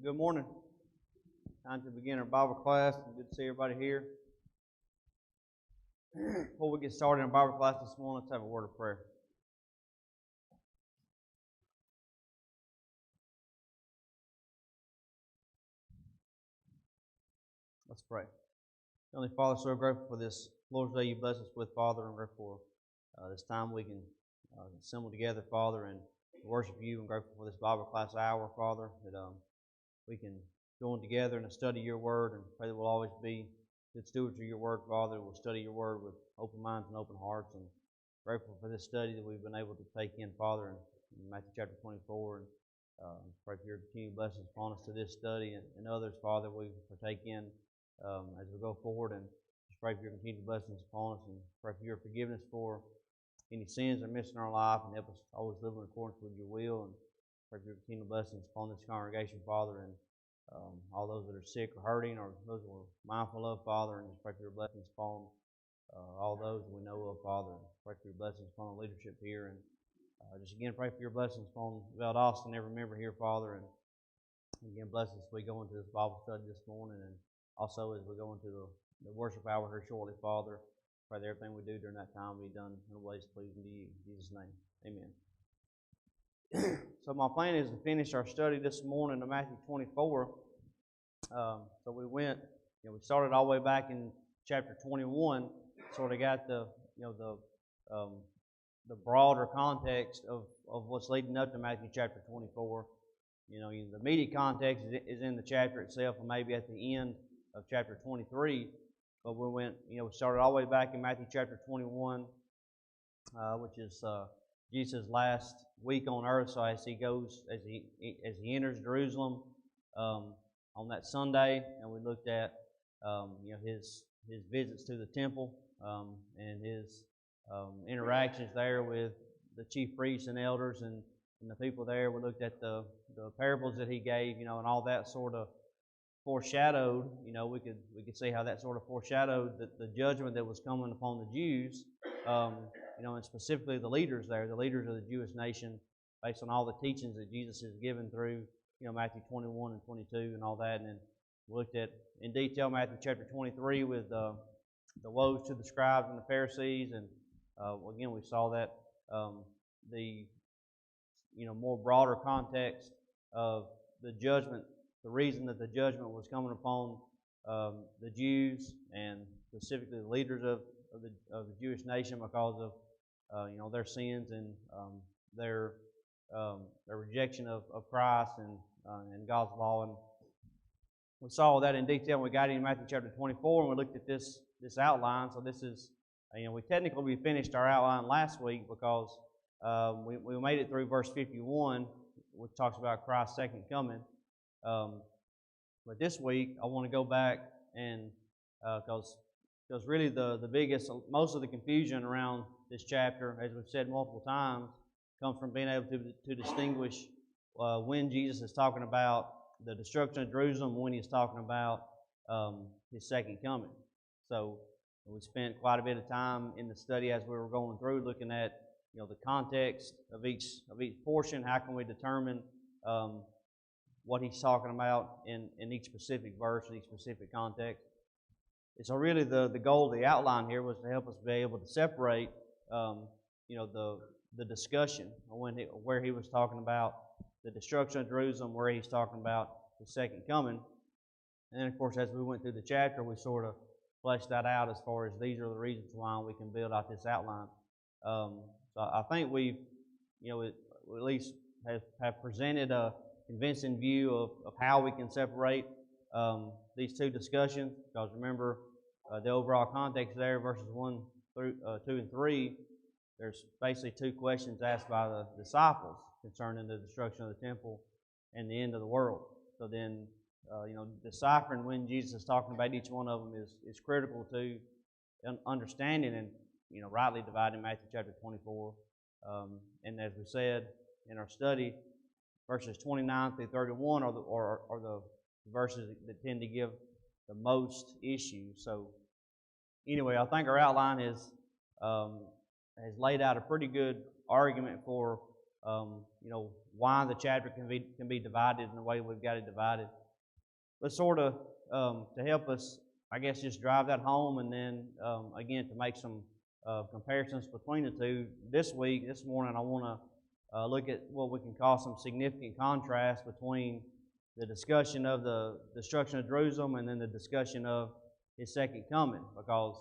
Good morning. Time to begin our Bible class. Good to see everybody here. Before we get started in Bible class this morning, let's have a word of prayer. Let's pray. Heavenly Father, so grateful for this Lord's Day you bless us with, Father, and grateful for this time we can assemble together, Father, and worship you, and grateful for this Bible class hour, Father, that we can join together and study your word, and pray that we'll always be good stewards of your word, Father. We'll study your word with open minds and open hearts, and grateful for this study that we've been able to take in, Father, in Matthew chapter 24, and pray for your continued blessings upon us to this study and others, Father, we partake in as we go forward, and just pray for your continued blessings upon us, and pray for your forgiveness for any sins that are missed in our life, and help us always live in accordance with your will, and pray for your continued blessings upon this congregation, Father, and all those that are sick or hurting, or those that we're mindful of, Father, and just pray for your blessings upon all those we know of, Father, and pray for your blessings upon the leadership here, and just again pray for your blessings upon Valdosta and every member here, Father, and again bless us as we go into this Bible study this morning, and also as we go into the worship hour here shortly, Father. Pray that everything we do during that time will be done in ways pleasing to you. In Jesus' name, amen. So my plan is to finish our study this morning to Matthew 24. So we started all the way back in chapter 21, sort of got the broader context of what's leading up to Matthew chapter 24. The immediate context is in the chapter itself, and maybe at the end of chapter 23. But we started all the way back in Matthew chapter 21, which is Jesus' last week on earth. So as he enters Jerusalem on that Sunday, and we looked at his visits to the temple and his interactions there with the chief priests and elders and the people there. We looked at the parables that he gave, and all that sort of foreshadowed. We could see how that sort of foreshadowed the judgment that was coming upon the Jews, and specifically the leaders there, the leaders of the Jewish nation, based on all the teachings that Jesus has given through Matthew 21 and 22 and all that. And then we looked at in detail Matthew chapter 23 with the woes to the scribes and the Pharisees, and again we saw that the more broader context of the judgment, the reason that the judgment was coming upon the Jews and specifically the leaders of the Jewish nation because of their sins and their rejection of Christ and God's law. And we saw that in detail when we got into Matthew chapter 24, and we looked at this outline. So this is, we finished our outline last week because we made it through verse 51, which talks about Christ's second coming. But this week I want to go back and because really the biggest, most of the confusion around this chapter, as we've said multiple times, comes from being able to distinguish when Jesus is talking about the destruction of Jerusalem, when he's talking about his second coming. So we spent quite a bit of time in the study as we were going through, looking at the context of each portion. How can we determine what he's talking about in each specific verse, in each specific context? And so really the goal of the outline here was to help us be able to separate the discussion where he was talking about the destruction of Jerusalem, where he's talking about the second coming. And then of course as we went through the chapter, we sort of fleshed that out as far as these are the reasons why we can build out this outline. So I think we at least have presented a convincing view of how we can separate these two discussions, because remember the overall context there, verses 1 through 2 and 3, there's basically two questions asked by the disciples concerning the destruction of the temple and the end of the world. So then deciphering when Jesus is talking about each one of them is critical to understanding and rightly dividing Matthew chapter 24. And as we said in our study, verses 29 through 31 are the verses that tend to give the most issues. So anyway, I think our outline has laid out a pretty good argument for why the chapter can be divided in the way we've got it divided. But sort of to help us, I guess, just drive that home, and then again to make some comparisons between the two. This morning, I want to look at what we can call some significant contrast between the discussion of the destruction of Jerusalem and then the discussion of His second coming, because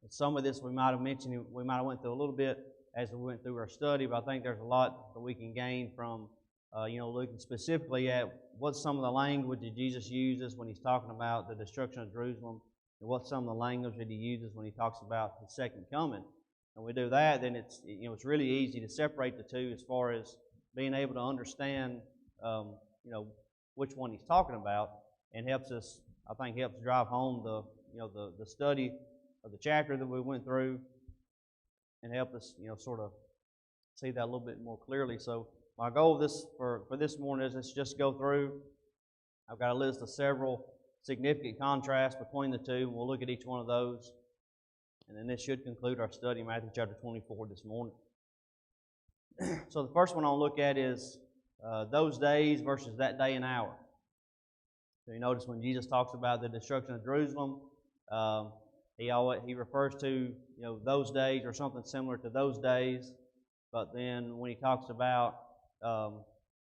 some of this we might have mentioned, we might have went through a little bit as we went through our study, but I think there's a lot that we can gain from looking specifically at what some of the language that Jesus uses when He's talking about the destruction of Jerusalem, and what some of the language that He uses when He talks about His second coming. And we do that, then it's really easy to separate the two as far as being able to understand which one He's talking about, and helps drive home the study of the chapter that we went through, and help us sort of see that a little bit more clearly. So my goal for this morning is let's just go through. I've got a list of several significant contrasts between the two, and we'll look at each one of those. And then this should conclude our study in Matthew chapter 24 this morning. So the first one I'll look at is those days versus that day and hour. So you notice when Jesus talks about the destruction of Jerusalem, he refers to those days or something similar to those days. But then when He talks about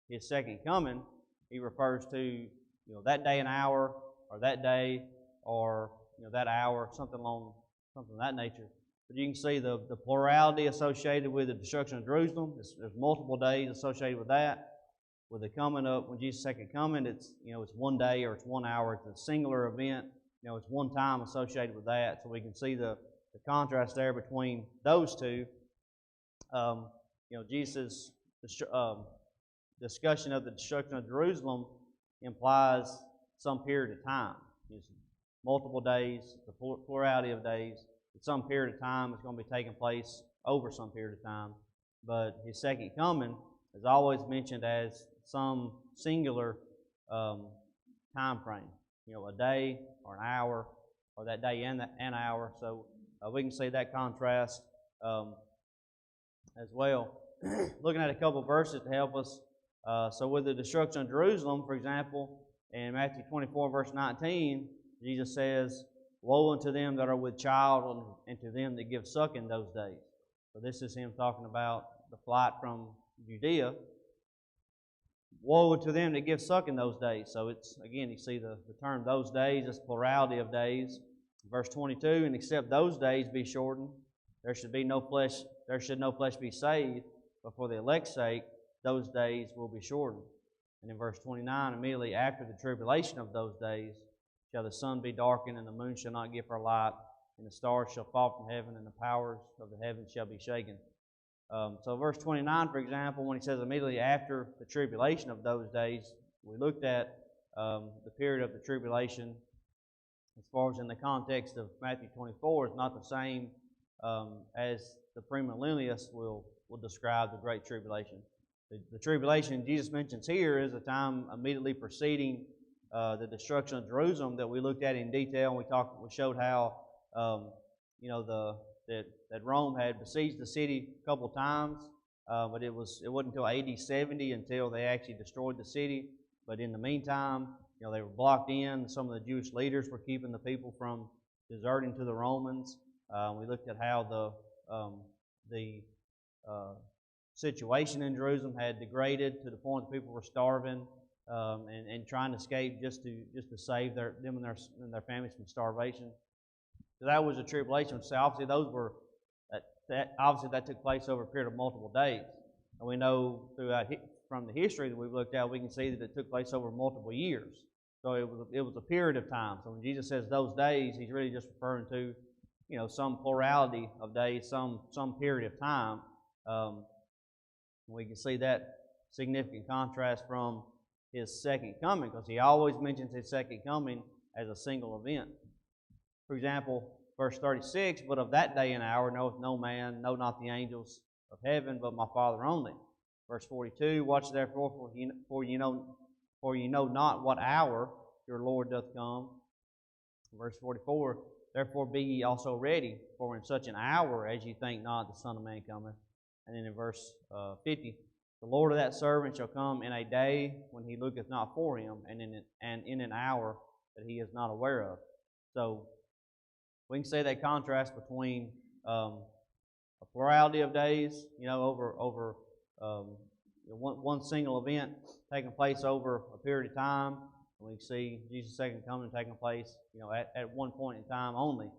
His second coming, He refers to that day and hour, or that day, or that hour, something of that nature. But you can see the plurality associated with the destruction of Jerusalem. There's multiple days associated with that. With the coming up, when Jesus' second coming, it's one day or it's 1 hour. It's a singular event. It's one time associated with that. So we can see the contrast there between those two. Jesus' discussion of the destruction of Jerusalem implies some period of time. It's multiple days, the plurality of days. At some period of time, it's going to be taking place over some period of time. But His second coming is always mentioned as some singular time frame. A day or an hour, or that day and an hour. So we can see that contrast as well. Looking at a couple of verses to help us. So with the destruction of Jerusalem, for example, in Matthew 24, verse 19, Jesus says, "Woe unto them that are with child, and to them that give suck in those days." So this is Him talking about the flight from Judea. Woe unto them that give suck in those days. So it's, again, you see the term those days, it's plurality of days. Verse 22, "And except those days be shortened, there should no flesh be saved, but for the elect's sake, those days will be shortened." And in verse 29, "Immediately after the tribulation of those days shall the sun be darkened, and the moon shall not give her light, and the stars shall fall from heaven, and the powers of the heavens shall be shaken." So verse 29, for example, when He says immediately after the tribulation of those days, we looked at the period of the tribulation as far as in the context of Matthew 24 is not the same as the premillennialists will describe the Great Tribulation. The tribulation Jesus mentions here is a time immediately preceding the destruction of Jerusalem that we looked at in detail. We showed how that Rome had besieged the city a couple of times, but it wasn't until AD 70 until they actually destroyed the city. But in the meantime, they were blocked in. Some of the Jewish leaders were keeping the people from deserting to the Romans. We looked at how the situation in Jerusalem had degraded to the point that people were starving and trying to escape just to save them and their families from starvation. So that was a tribulation. So obviously that took place over a period of multiple days. And we know from the history that we've looked at, we can see that it took place over multiple years. So it was a period of time. So when Jesus says those days, He's really just referring to some plurality of days, some period of time. We can see that significant contrast from His second coming, because He always mentions His second coming as a single event. For example, verse 36, "But of that day and hour knoweth no man, no, not the angels of heaven, but my Father only." Verse 42, "Watch therefore, for you know not what hour your Lord doth come." Verse 44, "Therefore be ye also ready, for in such an hour as ye think not, the Son of Man cometh." And then in verse 50, The Lord of that servant shall come in a day when he looketh not for him, and in an hour that he is not aware of. So we can see that contrast between a plurality of days, over one single event taking place over a period of time. And we can see Jesus' second coming taking place, at one point in time only.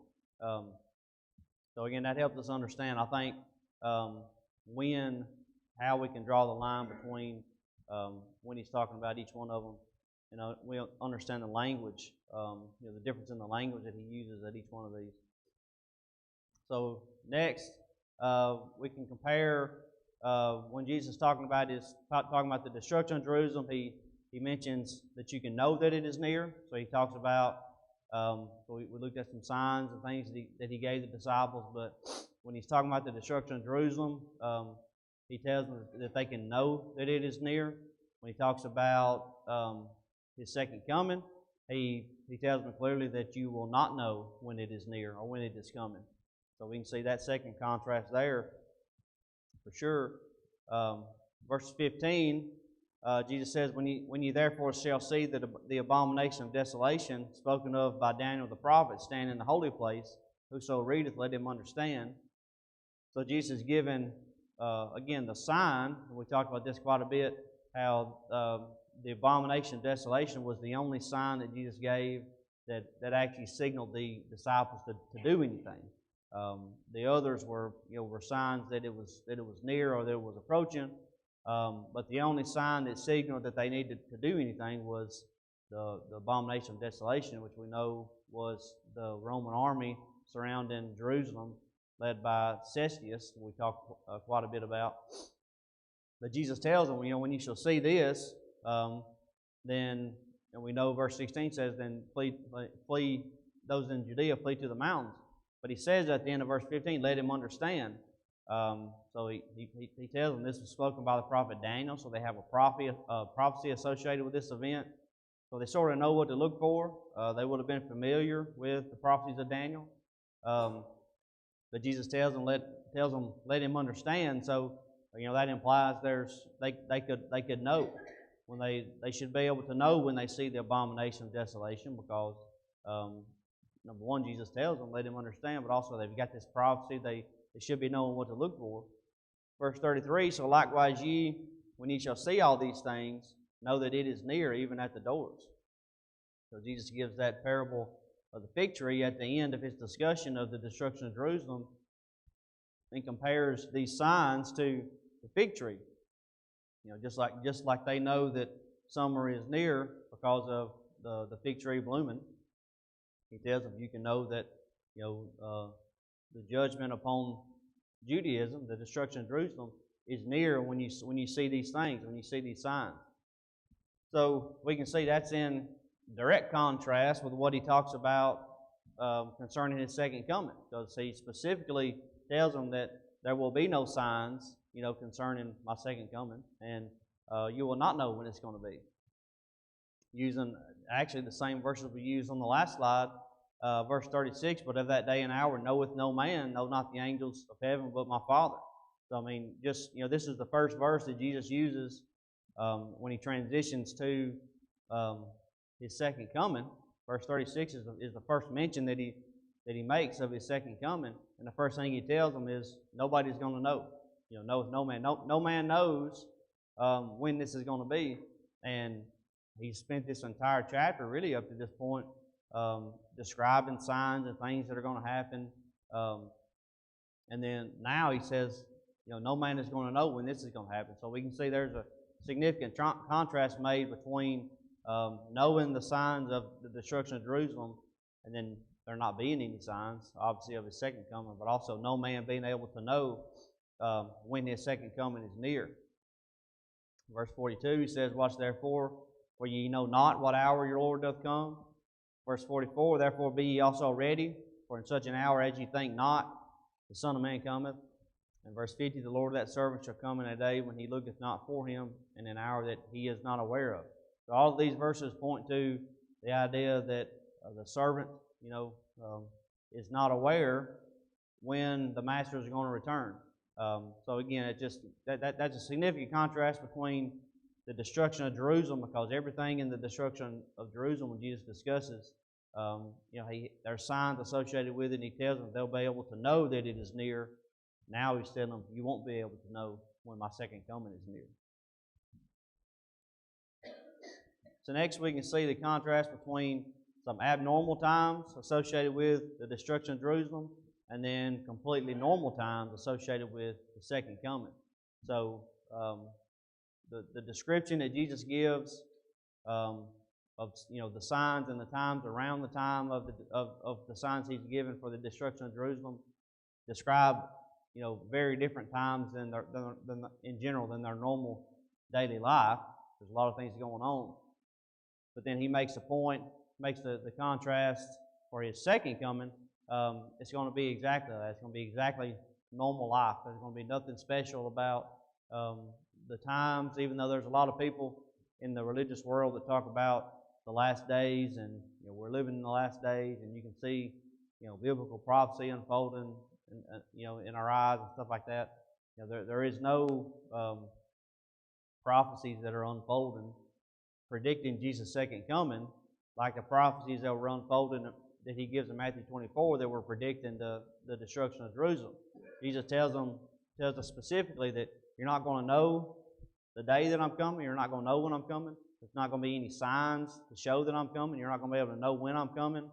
So again, that helps us understand, I think, how we can draw the line between when he's talking about each one of them. We understand the language, the difference in the language that he uses at each one of these. So next, we can compare when Jesus is talking about the destruction of Jerusalem. He mentions that you can know that it is near. So he talks about. So we looked at some signs and things that he gave the disciples. But when he's talking about the destruction of Jerusalem, he tells them that they can know that it is near. When he talks about his second coming, he tells them clearly that you will not know when it is near or when it is coming. So we can see that second contrast there for sure. Verse 15, Jesus says, when you therefore shall see the abomination of desolation spoken of by Daniel the prophet stand in the holy place, whoso readeth, let him understand. So Jesus is given, again, the sign, and we talked about this quite a bit, how the abomination of desolation was the only sign that Jesus gave that actually signaled the disciples to do anything. The others were signs that it was near or that it was approaching. But the only sign that signaled that they needed to do anything was the abomination of desolation, which we know was the Roman army surrounding Jerusalem, led by Cestius, we talked quite a bit about. But Jesus tells them, when you shall see this, then, and we know verse 16 says, then flee those in Judea, flee to the mountains. But he says at the end of verse 15, let him understand. So he tells them this was spoken by the prophet Daniel, so they have a prophecy associated with this event. So they sort of know what to look for. They would have been familiar with the prophecies of Daniel. But Jesus tells them let him understand. So that implies they could know when they should be able to know when they see the abomination of desolation, because number one, Jesus tells them let him understand, but also they've got this prophecy. They should be knowing what to look for. Verse 33, so likewise ye, when ye shall see all these things, know that it is near, even at the doors. So Jesus gives that parable of the fig tree at the end of his discussion of the destruction of Jerusalem, and compares these signs to the fig tree. Just like they know that summer is near because of the fig tree blooming. He tells them you can know that the judgment upon Judaism, the destruction of Jerusalem, is near when you see these things, when you see these signs. So we can see that's in direct contrast with what he talks about concerning his second coming, because he specifically tells them that there will be no signs, concerning my second coming, and you will not know when it's going to be. Using actually the same verses we used on the last slide, verse 36, but of that day and hour knoweth no man, know not the angels of heaven, but my Father. So this is the first verse that Jesus uses when he transitions to his second coming. Verse 36 is the first mention that he makes of his second coming, and the first thing he tells them is nobody's going to know. No man. No man knows when this is going to be, and he spent this entire chapter really up to this point describing signs and things that are going to happen, and then now he says, no man is going to know when this is going to happen. So we can see there's a significant contrast made between knowing the signs of the destruction of Jerusalem, and then there not being any signs, obviously, of his second coming, but also no man being able to know when his second coming is near. Verse 42, he says, watch therefore, for ye know not what hour your Lord doth come. Verse 44, therefore be ye also ready, for in such an hour as ye think not, the Son of Man cometh. And verse 50, the Lord of that servant shall come in a day when he looketh not for him, in an hour that he is not aware of. So all of these verses point to the idea that the servant, is not aware when the master is going to return. So again, it just that's a significant contrast between the destruction of Jerusalem, because everything in the destruction of Jerusalem, when Jesus discusses, there are signs associated with it, and he tells them they'll be able to know that it is near. Now he's telling them, you won't be able to know when my second coming is near. So next we can see the contrast between some abnormal times associated with the destruction of Jerusalem, and then completely normal times associated with the second coming. So the description that Jesus gives of the signs and the times around the time of the signs he's given for the destruction of Jerusalem describe very different times than in general than their normal daily life. There's a lot of things going on, but then he makes the contrast for his second coming. It's going to be exactly that. It's going to be exactly normal life. There's going to be nothing special about the times, even though there's a lot of people in the religious world that talk about the last days, and we're living in the last days, and you can see biblical prophecy unfolding in our eyes and stuff like that. There is no prophecies that are unfolding predicting Jesus' second coming like the prophecies that were unfolding that he gives in Matthew 24 that were predicting the destruction of Jerusalem. Jesus tells us specifically that you're not going to know the day that I'm coming. You're not going to know when I'm coming. There's not going to be any signs to show that I'm coming. You're not going to be able to know when I'm coming.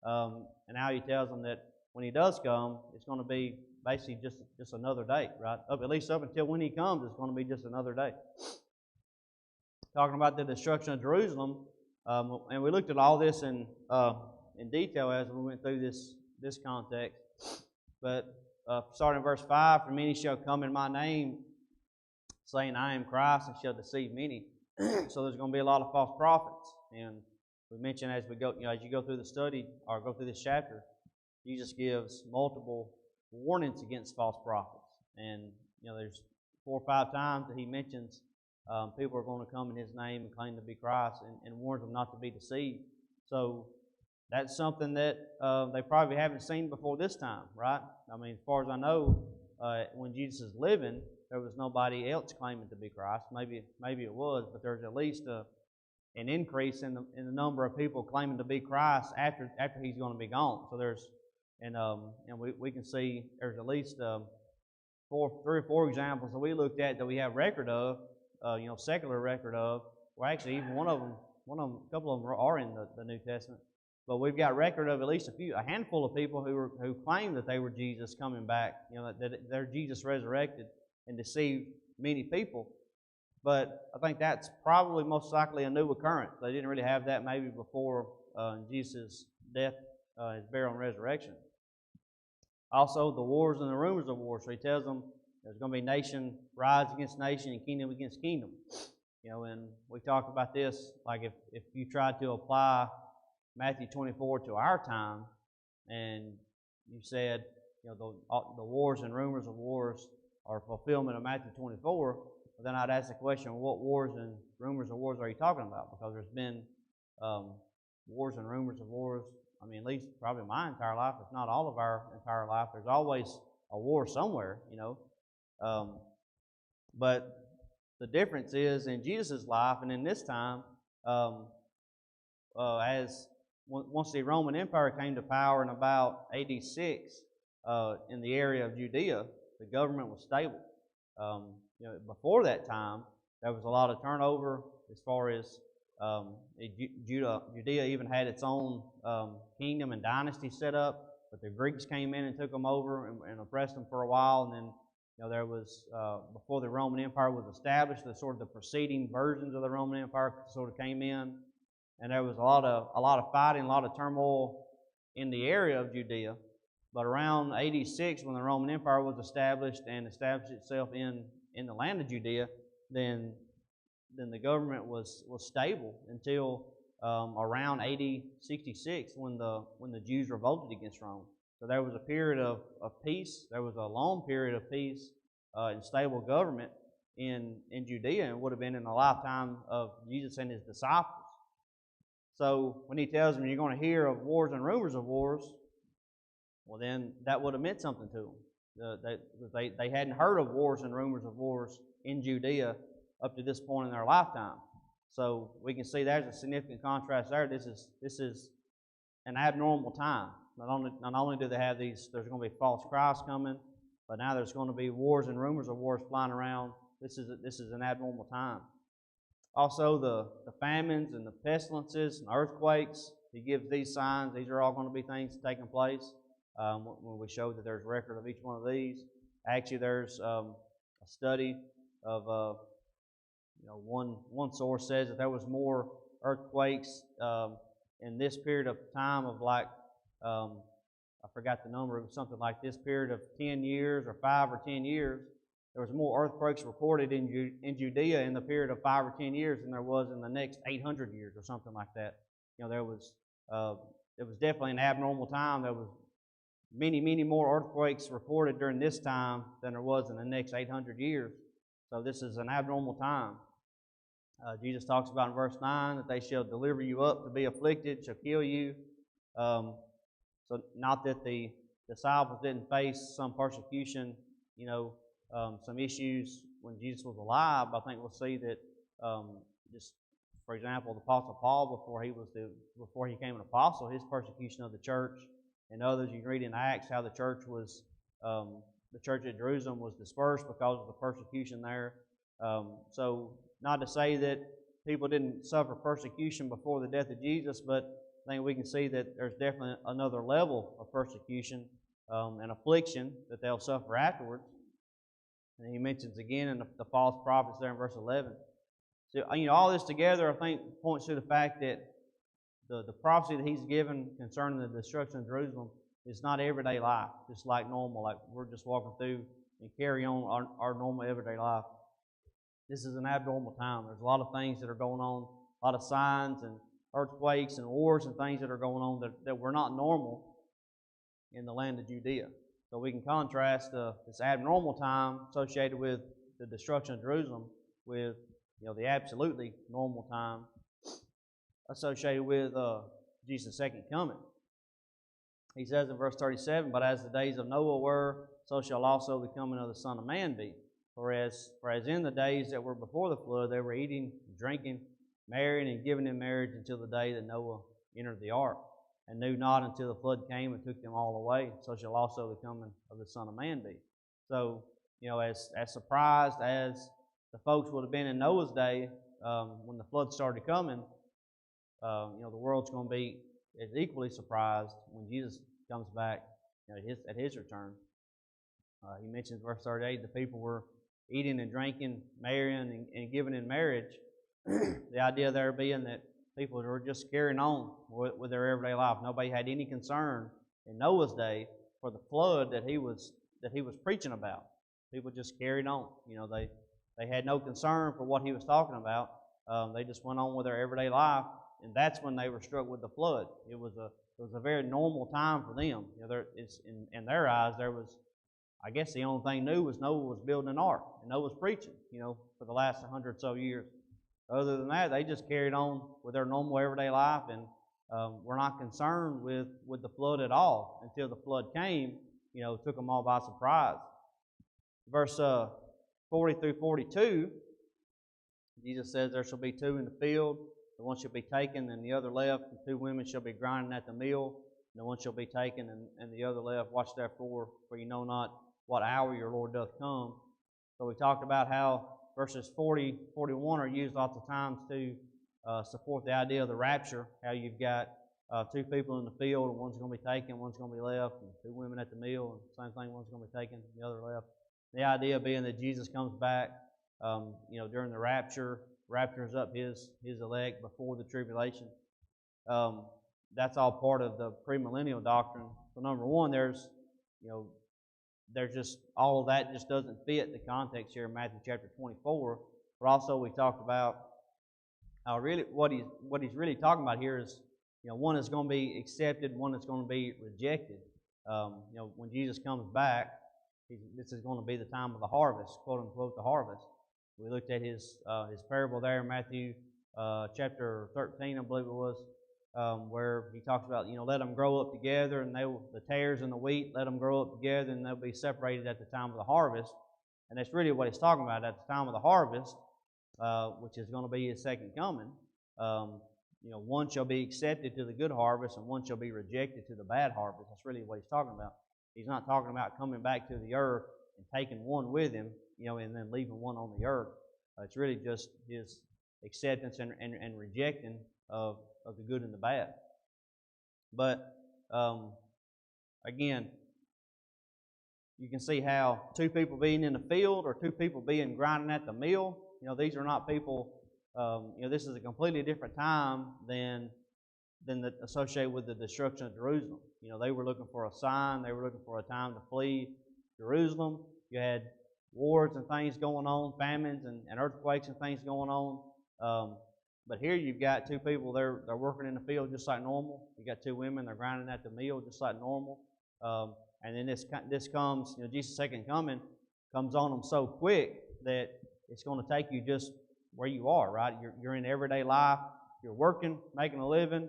And now he tells them that when he does come, it's going to be basically just another day, right? At least up until when he comes, it's going to be just another day. Talking about the destruction of Jerusalem, and we looked at all this in detail as we went through this context. But starting in verse 5, for many shall come in my name, saying, I am Christ, and shall deceive many. So there's going to be a lot of false prophets. And we mentioned as we go, as you go through the study or go through this chapter, Jesus gives multiple warnings against false prophets. And there's 4 or 5 times that he mentions people are going to come in his name and claim to be Christ, and warns them not to be deceived. So that's something that they probably haven't seen before this time, right? I mean, as far as I know, when Jesus is living, there was nobody else claiming to be Christ. Maybe it was, but there's at least an increase in the number of people claiming to be Christ after he's going to be gone. So there's and we can see there's at least 3 or 4 examples that we looked at that we have record of, secular record of. Well, actually, even a couple of them are in the New Testament. But we've got record of at least a handful of people who claim that they were Jesus coming back, that they're Jesus resurrected, and deceived many people. But I think that's probably most likely a new occurrence. They didn't really have that maybe before Jesus' death, his burial and resurrection. Also, the wars and the rumors of wars. So he tells them there's going to be nation rise against nation and kingdom against kingdom. And we talked about this, like if you tried to apply Matthew 24 to our time, and you said, the wars and rumors of wars are fulfillment of Matthew 24, then I'd ask the question, what wars and rumors of wars are you talking about? Because there's been wars and rumors of wars, I mean, at least probably my entire life, if not all of our entire life. There's always a war somewhere, but the difference is in Jesus' life and in this time, once the Roman Empire came to power in about AD 6 in the area of Judea, the government was stable. Before that time, there was a lot of turnover as far as Judea even had its own kingdom and dynasty set up, but the Greeks came in and took them over and oppressed them for a while. And then there was before the Roman Empire was established, the preceding versions of the Roman Empire sort of came in, and there was a lot of fighting, a lot of turmoil in the area of Judea. But around 86, when the Roman Empire was established and established itself in the land of Judea, then the government was stable until around AD 66 when the Jews revolted against Rome. So there was a period of peace. There was a long period of peace and stable government in Judea, and would have been in the lifetime of Jesus and his disciples. So when he tells them you're going to hear of wars and rumors of wars, well, then that would have meant something to them. They hadn't heard of wars and rumors of wars in Judea up to this point in their lifetime. So we can see there's a significant contrast there. This is an abnormal time. Not only do they have these, there's going to be false Christs coming, but now there's going to be wars and rumors of wars flying around. This is an abnormal time. Also, the famines and the pestilences and earthquakes. He gives these signs. These are all going to be things taking place. When we show that there's record of each one of these. Actually, there's a study of one source says that there was more earthquakes in this period of time of like I forgot the number. It was something like this period of 10 years or 5 or 10 years. There was more earthquakes recorded in Judea in the period of 5 or 10 years than there was in the next 800 years or something like that. There was definitely an abnormal time. There was many more earthquakes recorded during this time than there was in the next 800 years. So this is an abnormal time. Jesus talks about in verse 9 that they shall deliver you up to be afflicted, shall kill you. So not that the disciples didn't face some persecution, some issues when Jesus was alive. I think we'll see that just, for example, the Apostle Paul, before he became an apostle, his persecution of the church and others. You can read in Acts how the church at Jerusalem was dispersed because of the persecution there. So not to say that people didn't suffer persecution before the death of Jesus, but I think we can see that there's definitely another level of persecution and affliction that they'll suffer afterwards. And he mentions again in the false prophets there in verse 11. So, all this together, I think, points to the fact that the prophecy that he's given concerning the destruction of Jerusalem is not everyday life, just like normal, like we're just walking through and carry on our normal everyday life. This is an abnormal time. There's a lot of things that are going on, a lot of signs and earthquakes and wars and things that are going on that were not normal in the land of Judea. So we can contrast this abnormal time associated with the destruction of Jerusalem with the absolutely normal time associated with Jesus' second coming. He says in verse 37, "But as the days of Noah were, so shall also the coming of the Son of Man be. For as in the days that were before the flood, they were eating, drinking, marrying, and giving in marriage until the day that Noah entered the ark, and knew not until the flood came and took them all away. So shall also the coming of the Son of Man be." So, as surprised as the folks would have been in Noah's day when the flood started coming, the world's going to be as equally surprised when Jesus comes back at his return. He mentions verse 38, the people were eating and drinking, marrying and giving in marriage. The idea there being that people were just carrying on with their everyday life. Nobody had any concern in Noah's day for the flood that he was preaching about. People just carried on. They had no concern for what he was talking about. They just went on with their everyday life, and that's when they were struck with the flood. It was a very normal time for them. In their eyes, there was, I guess, the only thing new was Noah was building an ark, and Noah was preaching, for the last 100 or so years. Other than that, they just carried on with their normal everyday life, and were not concerned with the flood at all until the flood came. Took them all by surprise. Verse 40 through 42, Jesus says, "There shall be two in the field, the one shall be taken and the other left, and two women shall be grinding at the mill, and the one shall be taken and the other left. Watch therefore, for you know not what hour your Lord doth come." So we talked about how verses 40, 41 are used lots of times to support the idea of the rapture, how you've got two people in the field, and one's going to be taken, one's going to be left, and two women at the mill, and same thing, one's going to be taken, the other left. The idea being that Jesus comes back, during the raptures up his elect before the tribulation. That's all part of the premillennial doctrine. So number one, there's just all of that just doesn't fit the context here in Matthew chapter 24. But also we talked about really what he's really talking about here is one is going to be accepted, one is going to be rejected. When Jesus comes back, this is going to be the time of the harvest, quote unquote, the harvest. We looked at his parable there in Matthew chapter 13, I believe it was, where he talks about, let them grow up together, and the tares and the wheat, let them grow up together, and they'll be separated at the time of the harvest. And that's really what he's talking about at the time of the harvest, which is going to be his second coming. One shall be accepted to the good harvest, and one shall be rejected to the bad harvest. That's really what he's talking about. He's not talking about coming back to the earth and taking one with him, and then leaving one on the earth. It's really just his acceptance and rejecting of the good and the bad. But again, you can see how two people being in the field or two people being grinding at the mill, these are not people, this is a completely different time than associated with the destruction of Jerusalem. They were looking for a sign. They were looking for a time to flee Jerusalem. You had wars and things going on, famines and earthquakes and things going on. But here you've got two people, they're working in the field just like normal. You got two women, they're grinding at the mill just like normal. And then this comes, Jesus' second coming comes on them so quick that it's going to take you just where you are, right? You're in everyday life. You're working, making a living.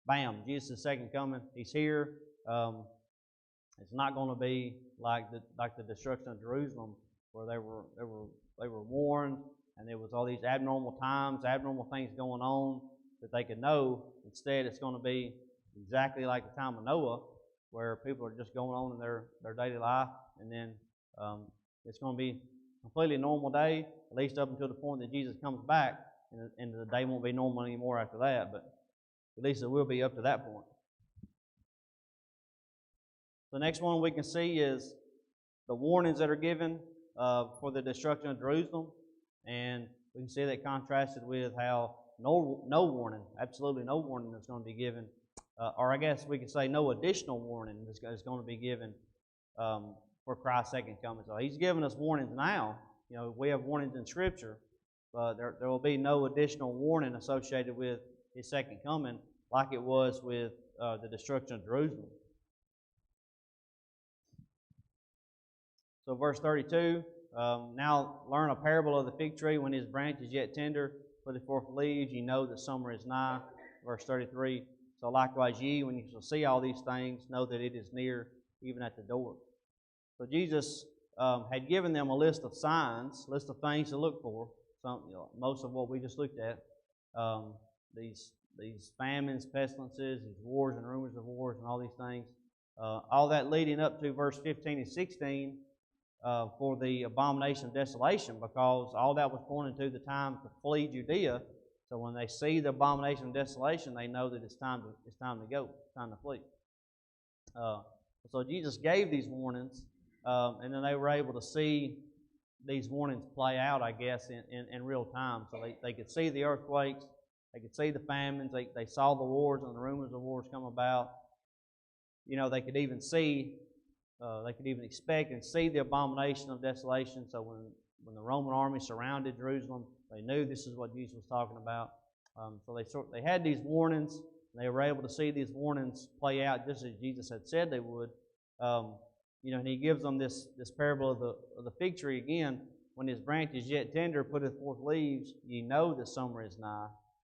Bam, Jesus' second coming. He's here. It's not going to be like the destruction of Jerusalem, where they were warned, and there was all these abnormal times, abnormal things going on that they could know. Instead, it's going to be exactly like the time of Noah, where people are just going on in their daily life, and then it's going to be a completely normal day, at least up until the point that Jesus comes back, and the day won't be normal anymore after that, but at least it will be up to that point. The next one we can see is the warnings that are given for the destruction of Jerusalem, and we can see that contrasted with how no warning, absolutely no warning is going to be given, or I guess we could say no additional warning is going to be given for Christ's second coming. So He's given us warnings now. We have warnings in Scripture, but there will be no additional warning associated with His second coming like it was with the destruction of Jerusalem. So verse 32, now learn a parable of the fig tree. When his branch is yet tender, putteth forth leaves, ye know that summer is nigh. Verse 33, so likewise ye, when you shall see all these things, know that it is near, even at the door. So Jesus had given them a list of signs, list of things to look for. Most of what we just looked at, these famines, pestilences, these wars and rumors of wars and all these things. All that leading up to verse 15 and 16 for the abomination of desolation, because all that was pointing to the time to flee Judea. So when they see the abomination of desolation, they know that it's time to go, it's time to flee. So Jesus gave these warnings, and then they were able to see these warnings play out, I guess, in real time. So they could see the earthquakes, they could see the famines, they saw the wars and the rumors of wars come about. They could even see, they could even expect and see the abomination of desolation. So when the Roman army surrounded Jerusalem, they knew this is what Jesus was talking about. So they had these warnings, and they were able to see these warnings play out just as Jesus had said they would. And He gives them this parable of the fig tree again. When his branch is yet tender, putteth forth leaves, ye know that summer is nigh.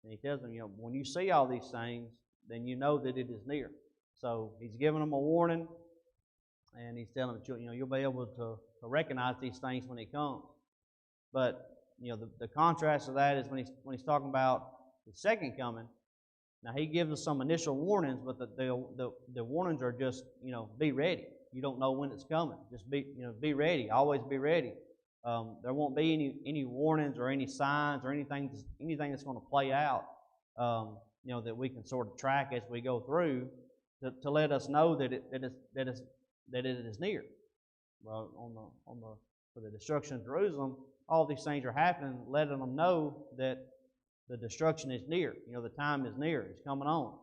And He tells them, when you see all these things, then you know that it is near. So He's giving them a warning, and He's telling them, you'll be able to recognize these things when it comes. But the contrast of that is when he's talking about the second coming. Now He gives us some initial warnings, but the warnings are just be ready. You don't know when it's coming. Just be ready. Always be ready. There won't be any warnings or any signs or anything that's going to play out. That we can sort of track as we go through to let us know that it is near. Well, for the destruction of Jerusalem, all these things are happening, letting them know that the destruction is near. The time is near. It's coming on.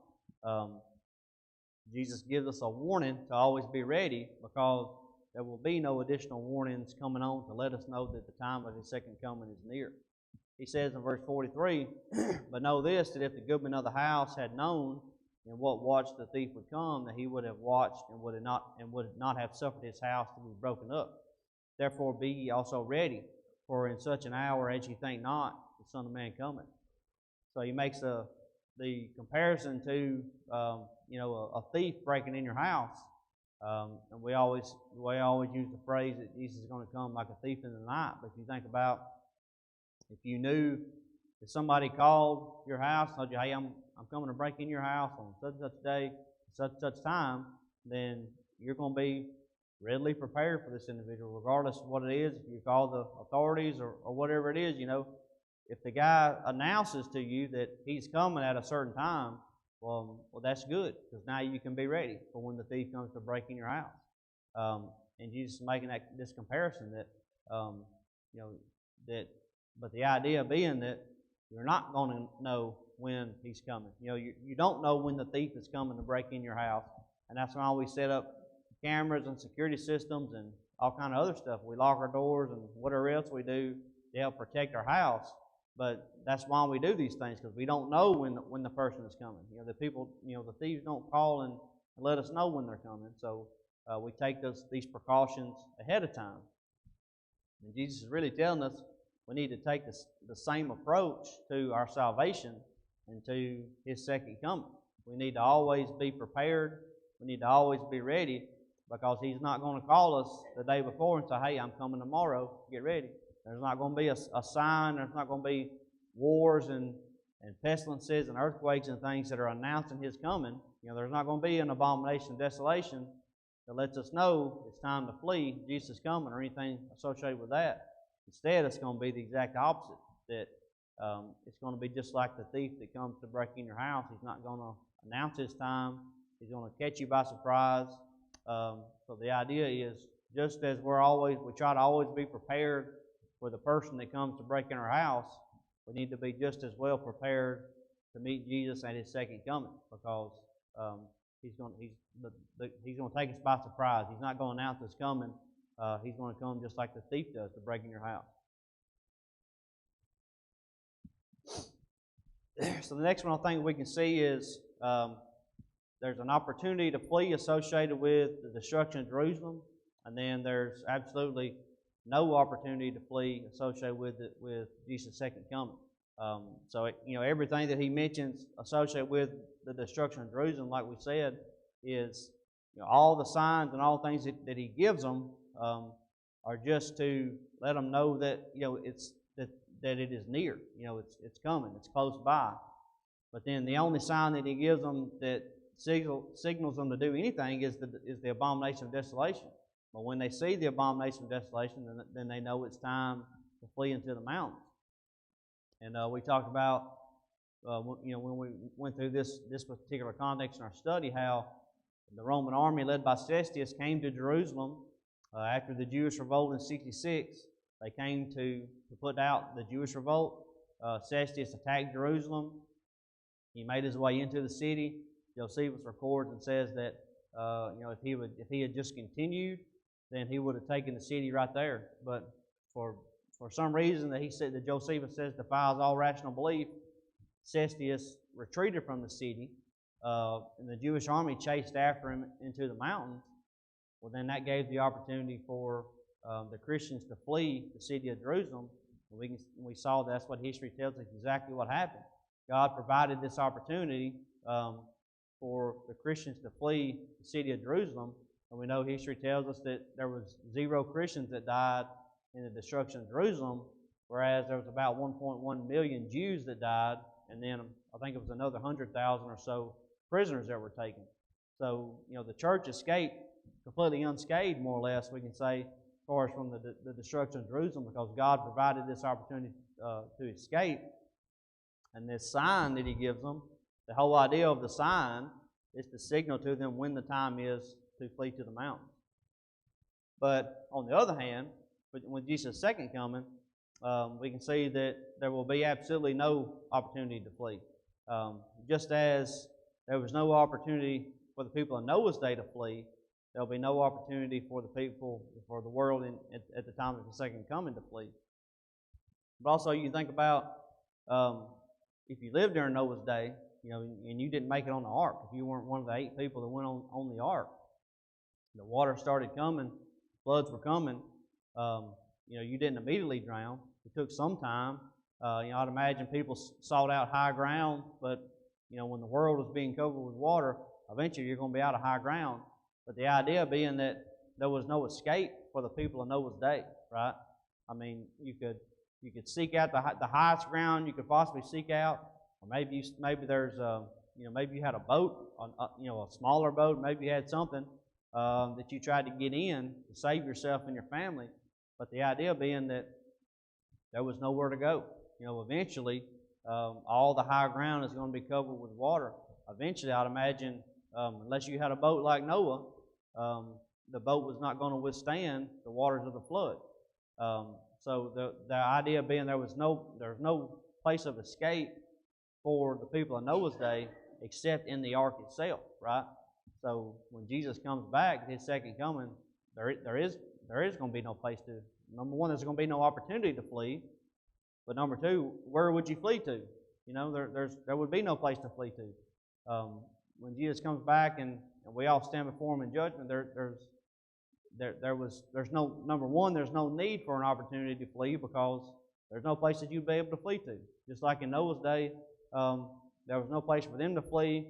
Jesus gives us a warning to always be ready, because there will be no additional warnings coming on to let us know that the time of His second coming is near. He says in verse 43, but know this, that if the goodman of the house had known in what watch the thief would come, that he would have watched and would not have suffered his house to be broken up. Therefore be ye also ready, for in such an hour as ye think not, the Son of Man cometh. So He makes a the comparison to a thief breaking in your house. And we always use the phrase that Jesus is going to come like a thief in the night. But if you think about, if you knew if somebody called your house, told you, "Hey, I'm coming to break in your house on such and such day, such and such time," then you're going to be readily prepared for this individual, regardless of what it is. If you call the authorities or whatever it is, if the guy announces to you that he's coming at a certain time, well, that's good, because now you can be ready for when the thief comes to break in your house. And Jesus is making this comparison that, but the idea being that you're not going to know when he's coming. You don't know when the thief is coming to break in your house, and that's why we set up cameras and security systems and all kind of other stuff. We lock our doors and whatever else we do to help protect our house. But that's why we do these things, because we don't know when the person is coming. The thieves don't call and let us know when they're coming. So we take these precautions ahead of time. And Jesus is really telling us we need to take the same approach to our salvation and to His second coming. We need to always be prepared. We need to always be ready, because He's not going to call us the day before and say, "Hey, I'm coming tomorrow. Get ready." There's not going to be a sign. There's not going to be wars and pestilences and earthquakes and things that are announcing His coming. There's not going to be an abomination of desolation that lets us know it's time to flee, Jesus is coming, or anything associated with that. Instead, it's going to be the exact opposite, that it's going to be just like the thief that comes to break in your house. He's not going to announce his time. He's going to catch you by surprise. So the idea is, just as we try to always be prepared for the person that comes to break in our house, we need to be just as well prepared to meet Jesus at His second coming, because He's going to take us by surprise. He's not going to announce His coming. He's going to come just like the thief does to break in your house. So the next one I think we can see is there's an opportunity to flee associated with the destruction of Jerusalem, and then there's absolutely no opportunity to flee associated with Jesus' second coming. So everything that He mentions associated with the destruction of Jerusalem, like we said, is all the signs and all things that He gives them are just to let them know that that it is near. It's coming. It's close by. But then the only sign that He gives them that signals them to do anything is the abomination of desolation. But when they see the abomination of desolation, then they know it's time to flee into the mountains. And we talked about, when we went through this particular context in our study, how the Roman army led by Cestius came to Jerusalem after the Jewish revolt in 66. They came to put out the Jewish revolt. Cestius attacked Jerusalem. He made his way into the city. Josephus records and says that if he had just continued, then he would have taken the city right there. But for some reason that Josephus says defies all rational belief, Cestius retreated from the city, and the Jewish army chased after him into the mountains. Well, then that gave the opportunity for the Christians to flee the city of Jerusalem. And we saw that's what history tells us exactly what happened. God provided this opportunity for the Christians to flee the city of Jerusalem. And we know history tells us that there was 0 Christians that died in the destruction of Jerusalem, whereas there was about 1.1 million Jews that died, and then I think it was another 100,000 or so prisoners that were taken. So, the church escaped completely unscathed, more or less, we can say, as far as from the destruction of Jerusalem, because God provided this opportunity to escape. And this sign that He gives them, the whole idea of the sign is to signal to them when the time is to flee to the mountains. But on the other hand, with Jesus' second coming, we can see that there will be absolutely no opportunity to flee. Just as there was no opportunity for the people in Noah's day to flee, there will be no opportunity for the world at the time of the second coming to flee. But also, you think about if you lived during Noah's day, and you didn't make it on the ark, if you weren't one of the 8 people that went on the ark, the water started coming, floods were coming. You didn't immediately drown. It took some time. I'd imagine people sought out high ground, but when the world was being covered with water, eventually you're going to be out of high ground. But the idea being that there was no escape for the people of Noah's day, right? I mean, you could seek out the highest ground you could possibly seek out, or maybe there's maybe you had a boat, a smaller boat, maybe you had something that you tried to get in to save yourself and your family. But the idea being that there was nowhere to go. Eventually, all the high ground is going to be covered with water. Eventually, I'd imagine, unless you had a boat like Noah, the boat was not going to withstand the waters of the flood. So the idea being there's no place of escape for the people of Noah's day except in the ark itself, right? So when Jesus comes back, His second coming, there is going to be no place to. Number one, there's going to be no opportunity to flee. But number two, where would you flee to? There would be no place to flee to. When Jesus comes back and we all stand before Him in judgment, there's no, number one, there's no need for an opportunity to flee because there's no place that you'd be able to flee to. Just like in Noah's day, there was no place for them to flee.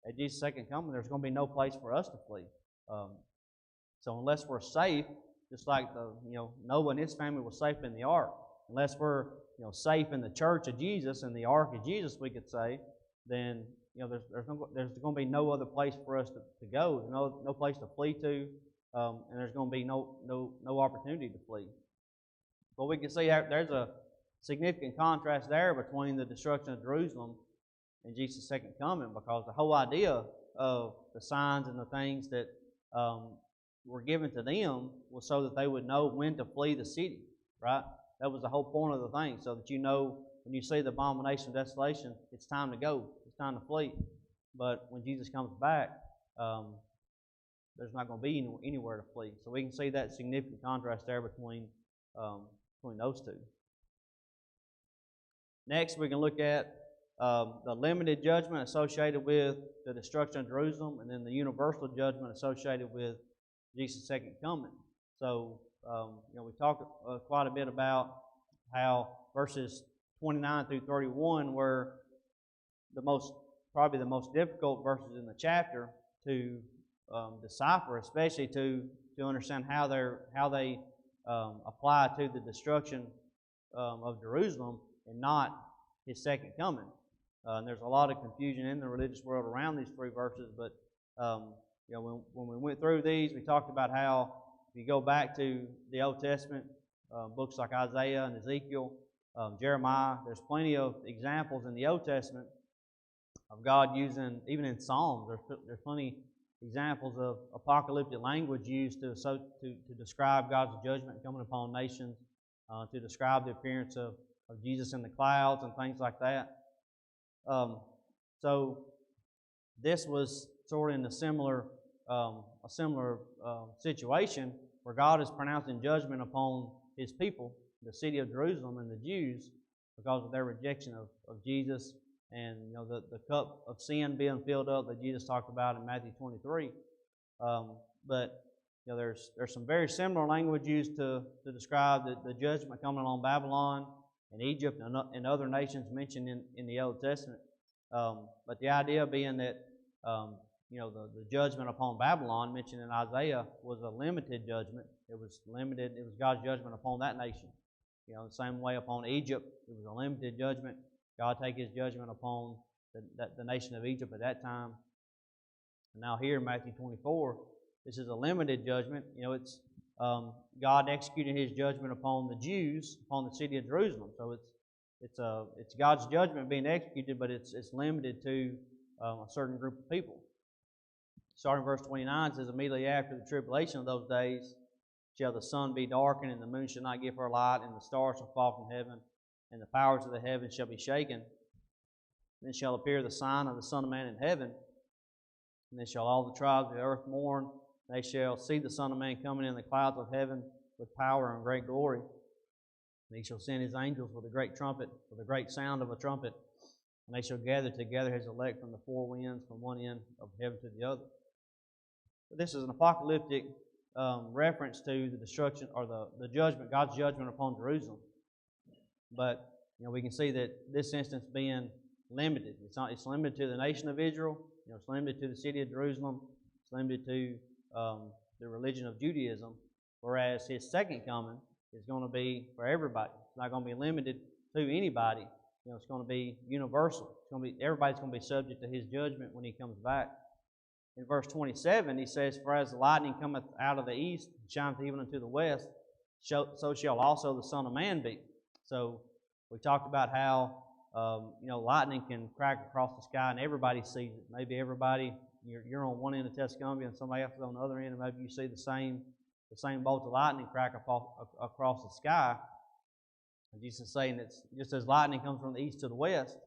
At Jesus' second coming, there's going to be no place for us to flee. So unless we're safe, just like Noah and his family were safe in the ark, unless we're safe in the church of Jesus and the ark of Jesus, we could say, then there's going to be no other place for us to go. No place to flee to, and there's going to be no opportunity to flee. But we can see there's a significant contrast there between the destruction of Jerusalem and Jesus' second coming, because the whole idea of the signs and the things that were given to them was so that they would know when to flee the city, right? That was the whole point of the thing, so that when you see the abomination of desolation, it's time to go, it's time to flee. But when Jesus comes back, there's not going to be anywhere to flee. So we can see that significant contrast there between those two. Next, we can look at the limited judgment associated with the destruction of Jerusalem, and then the universal judgment associated with Jesus' second coming. So, we talked quite a bit about how verses 29 through 31 were probably the most difficult verses in the chapter to decipher, especially to understand how they apply to the destruction of Jerusalem and not His second coming. And there's a lot of confusion in the religious world around these three verses, but when we went through these, we talked about how if you go back to the Old Testament, books like Isaiah and Ezekiel, Jeremiah, there's plenty of examples in the Old Testament of God using, even in Psalms, there's plenty examples of apocalyptic language used to describe God's judgment coming upon nations, to describe the appearance of Jesus in the clouds and things like that. So this was sort of in a similar situation where God is pronouncing judgment upon His people, the city of Jerusalem and the Jews, because of their rejection of Jesus and the cup of sin being filled up that Jesus talked about in Matthew 23. But there's some very similar language used to describe the judgment coming on Babylon and Egypt and other nations mentioned in the Old Testament. But the idea being that the judgment upon Babylon mentioned in Isaiah was a limited judgment. It was limited. It was God's judgment upon that nation. The same way upon Egypt, it was a limited judgment. God take His judgment upon the nation of Egypt at that time. And now here in Matthew 24, this is a limited judgment. It's God executing His judgment upon the Jews, upon the city of Jerusalem. So it's God's judgment being executed, but it's limited to a certain group of people. Starting in verse 29, it says, immediately after the tribulation of those days shall the sun be darkened, and the moon shall not give her light, and the stars shall fall from heaven, and the powers of the heavens shall be shaken. Then shall appear the sign of the Son of Man in heaven, and then shall all the tribes of the earth mourn. They shall see the Son of Man coming in the clouds of heaven with power and great glory. And He shall send His angels with a great trumpet, with a great sound of a trumpet, and they shall gather together His elect from the four winds, from one end of heaven to the other. But this is an apocalyptic reference to the destruction or the judgment, God's judgment upon Jerusalem. But we can see that this instance being limited. It's limited to the nation of Israel. It's limited to the city of Jerusalem. It's limited to the religion of Judaism. Whereas His second coming is going to be for everybody. It's not going to be limited to anybody. It's going to be universal. Everybody's going to be subject to His judgment when He comes back. In verse 27, He says, "For as the lightning cometh out of the east, and shineth even unto the west, so shall also the Son of Man be." So we talked about how lightning can crack across the sky and everybody sees it. Maybe everybody, you're on one end of Tuscumbia and somebody else is on the other end, and maybe you see the same bolt of lightning crack across the sky. And Jesus is saying that just as lightning comes from the east to the west,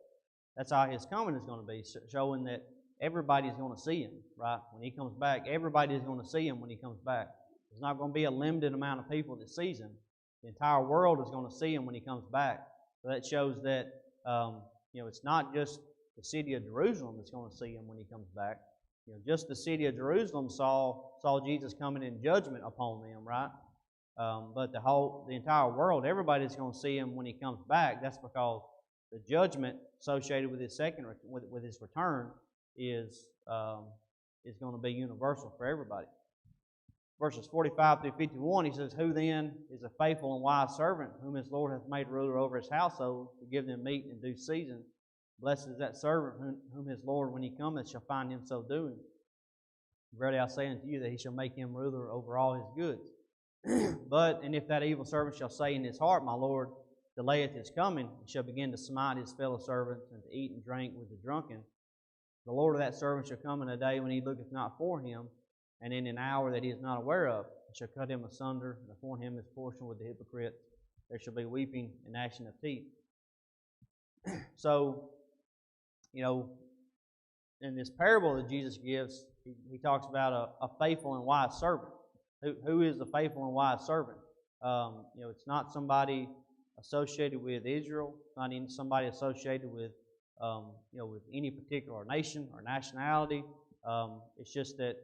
that's how His coming is going to be, showing that everybody's going to see Him, right? When He comes back, everybody is going to see Him when He comes back. There's not going to be a limited amount of people that sees Him. The entire world is going to see Him when He comes back. So that shows that it's not just the city of Jerusalem that's going to see Him when He comes back. Just the city of Jerusalem saw Jesus coming in judgment upon them, right? But the entire world, everybody's going to see Him when He comes back. That's because the judgment associated with His with His return is going to be universal for everybody. Verses 45 through 51, He says, "Who then is a faithful and wise servant, whom his Lord hath made ruler over his household, to give them meat in due season? Blessed is that servant whom his Lord, when He cometh, shall find him so doing. Verily I say unto you, that He shall make him ruler over all his goods. And if that evil servant shall say in his heart, My Lord delayeth His coming, and shall begin to smite his fellow servants, and to eat and drink with the drunken, the Lord of that servant shall come in a day when he looketh not for him, and in an hour that he is not aware of, and shall cut him asunder, and appoint him his portion with the hypocrites. There shall be weeping and gnashing of teeth." So, in this parable that Jesus gives, He talks about a faithful and wise servant. Who is a faithful and wise servant? It's not somebody associated with Israel. It's not even somebody associated with with any particular nation or nationality. It's just that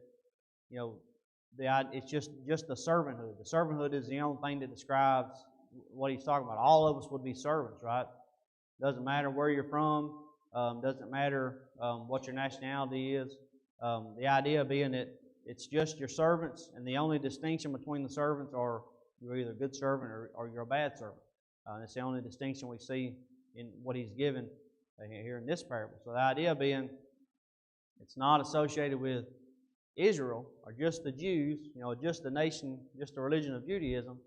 it's just the servanthood. The servanthood is the only thing that describes what He's talking about. All of us would be servants, right? Doesn't matter where you're from. Doesn't matter what your nationality is. The idea being that it's just your servants, and the only distinction between the servants are you're either a good servant or you're a bad servant. That's the only distinction we see in what He's given here in this parable. So the idea being, it's not associated with Israel or just the Jews, just the nation, just the religion of Judaism.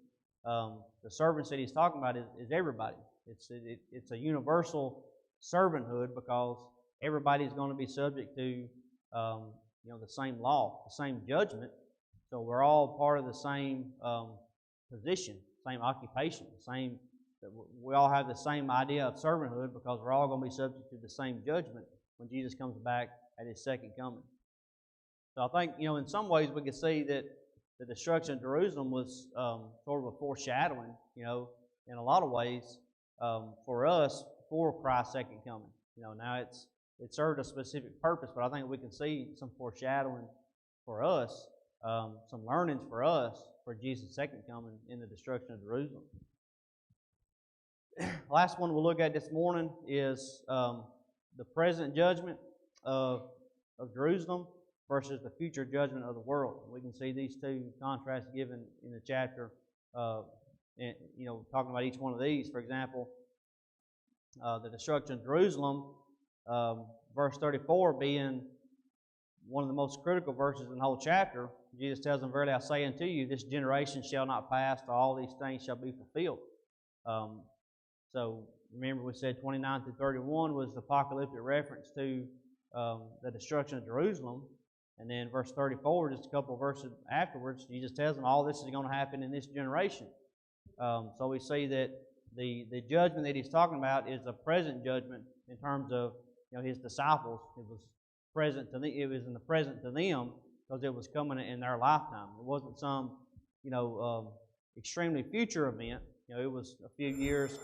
The servants that He's talking about is everybody. It's a universal servanthood because everybody's going to be subject to the same law, the same judgment. So we're all part of the same position, same occupation, we all have the same idea of servanthood because we're all going to be subject to the same judgment when Jesus comes back at His second coming. So I think, in some ways we could see that the destruction of Jerusalem was sort of a foreshadowing, in a lot of ways for us for Christ's second coming. Now it served a specific purpose, but I think we can see some foreshadowing for us, some learnings for us for Jesus' second coming in the destruction of Jerusalem. Last one we'll look at this morning is the present judgment of Jerusalem versus the future judgment of the world. We can see these two contrasts given in the chapter, talking about each one of these. For example, the destruction of Jerusalem, verse 34 being one of the most critical verses in the whole chapter. Jesus tells them, "Verily I say unto you, this generation shall not pass till all these things shall be fulfilled." So remember we said 29 through 31 was the apocalyptic reference to the destruction of Jerusalem. And then verse 34, just a couple of verses afterwards, Jesus tells them all this is going to happen in this generation. So we see that the judgment that He's talking about is a present judgment in terms of His disciples. It was in the present to them because it was coming in their lifetime. It wasn't some extremely future event. It was a few years,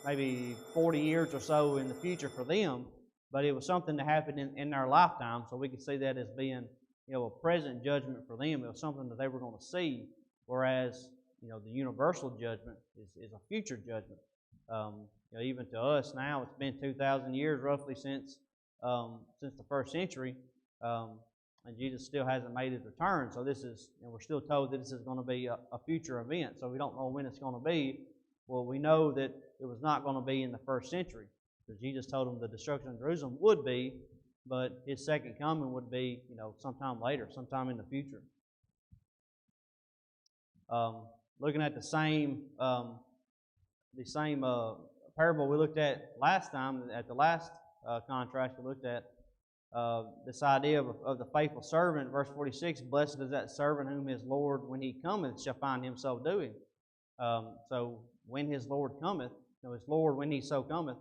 maybe 40 years or so in the future for them, but it was something that happened in their lifetime, so we could see that as being, a present judgment for them. It was something that they were going to see, whereas, the universal judgment is a future judgment Even to us now, it's been 2,000 years roughly since the first century, and Jesus still hasn't made his return. So this is, we're still told that this is going to be a future event. So we don't know when it's going to be. Well, we know that it was not going to be in the first century, because Jesus told them the destruction of Jerusalem would be, but his second coming would be, sometime later, sometime in the future. Looking at the same parable we looked at last time, at the last contrast we looked at, this idea of the faithful servant, verse 46, blessed is that servant whom his Lord, when he cometh, shall find himself doing. So when his Lord cometh, his Lord, when he so cometh,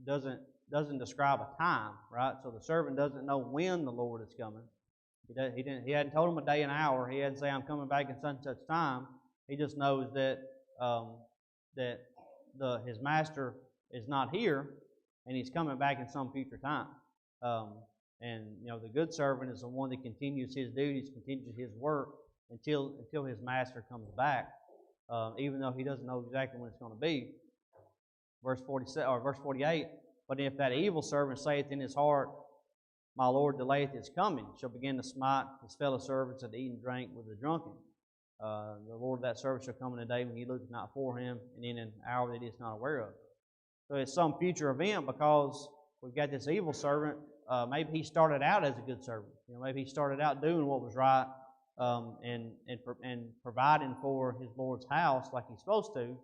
doesn't describe a time, right? So the servant doesn't know when the Lord is coming. He hadn't told him a day and hour. He hadn't said, I'm coming back in such and such time. He just knows that his master is not here, and he's coming back in some future time. The good servant is the one that continues his duties, continues his work until his master comes back, even though he doesn't know exactly when it's going to be. Verse 48. But if that evil servant saith in his heart, my Lord delayeth his coming, shall begin to smite his fellow servants and to eat and drink with the drunken. The Lord of that servant shall come in a day when he looketh not for him, and in an hour that he is not aware of. So it's some future event, because we've got this evil servant. Maybe he started out as a good servant. Maybe he started out doing what was right, and providing for his Lord's house like he's supposed to.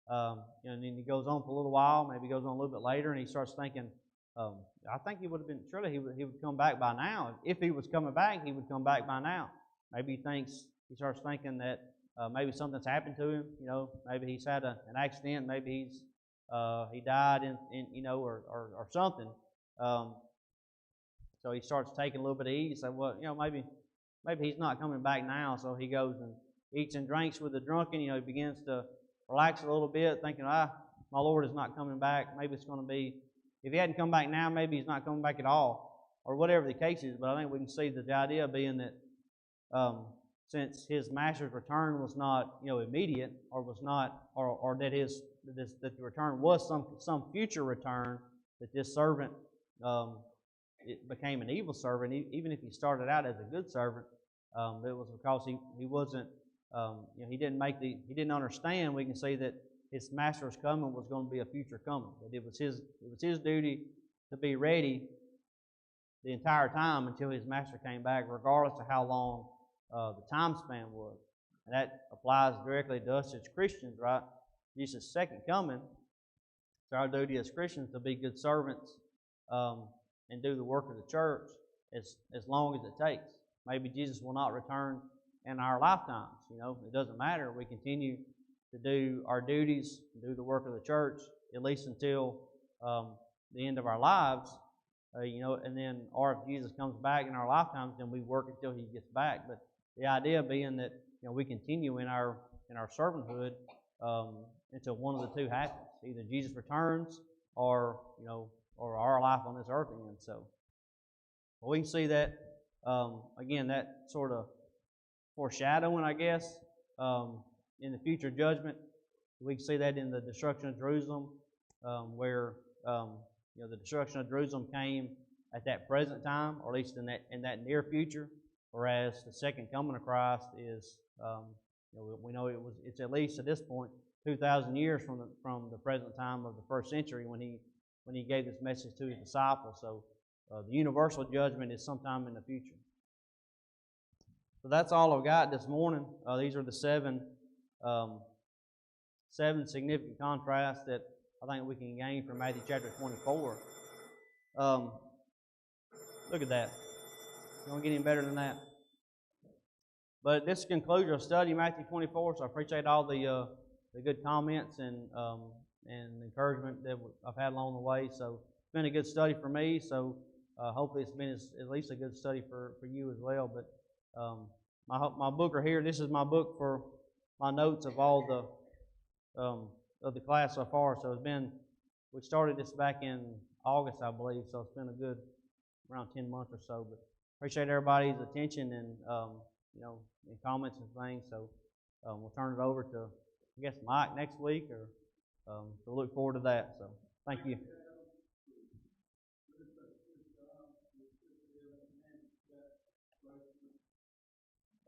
And then he goes on for a little while. Maybe he goes on a little bit later, and he starts thinking, I think he would have been, surely he would come back by now. If he was coming back, he would come back by now. Maybe he starts thinking that maybe something's happened to him. Maybe he's had an accident. Maybe he died or something. So he starts taking a little bit of ease. So, maybe he's not coming back now. So he goes and eats and drinks with the drunken. He begins to relax a little bit, thinking, my Lord is not coming back. Maybe it's going to be, if he hadn't come back now, maybe he's not coming back at all, or whatever the case is. But I think we can see that the idea being that since his master's return was not, immediate, or was not, or that that the return was some future return, that this servant it became an evil servant, even if he started out as a good servant. It was because he wasn't, he didn't understand. We can see that his master's coming was going to be a future coming. That it was his duty to be ready the entire time until his master came back, regardless of how long the time span was. And that applies directly to us as Christians, right? Jesus' second coming, it's our duty as Christians to be good servants and do the work of the church as long as it takes. Maybe Jesus will not return in our lifetimes. It doesn't matter. We continue to do our duties, do the work of the church, at least until the end of our lives. And then, or if Jesus comes back in our lifetimes, then we work until he gets back. But the idea being that we continue in our servanthood until one of the two happens. Either Jesus returns, or our life on this earth ends. So we can see that again, that sort of foreshadowing, I guess, in the future judgment. We can see that in the destruction of Jerusalem, where the destruction of Jerusalem came at that present time, or at least in that near future. Whereas the second coming of Christ is, we know it's at least at this point 2,000 years from the present time of the first century when he gave this message to his disciples. So the universal judgment is sometime in the future. So that's all I've got this morning. These are the seven significant contrasts that I think we can gain from Matthew chapter 24. Look at that. You don't get any better than that. But this concludes our study, Matthew 24. So I appreciate all the good comments and encouragement that I've had along the way. So it's been a good study for me. So hopefully it's been at least a good study for you as well. But my book are here. This is my book for my notes of all of the class so far. So we started this back in August, I believe. So it's been a good around 10 months or so. But appreciate everybody's attention and comments and things. So we'll turn it over to I guess, Mike next week, or so look forward to that. So thank you.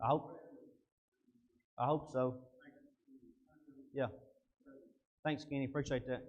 I hope I hope so. Yeah. Thanks, Kenny. Appreciate that.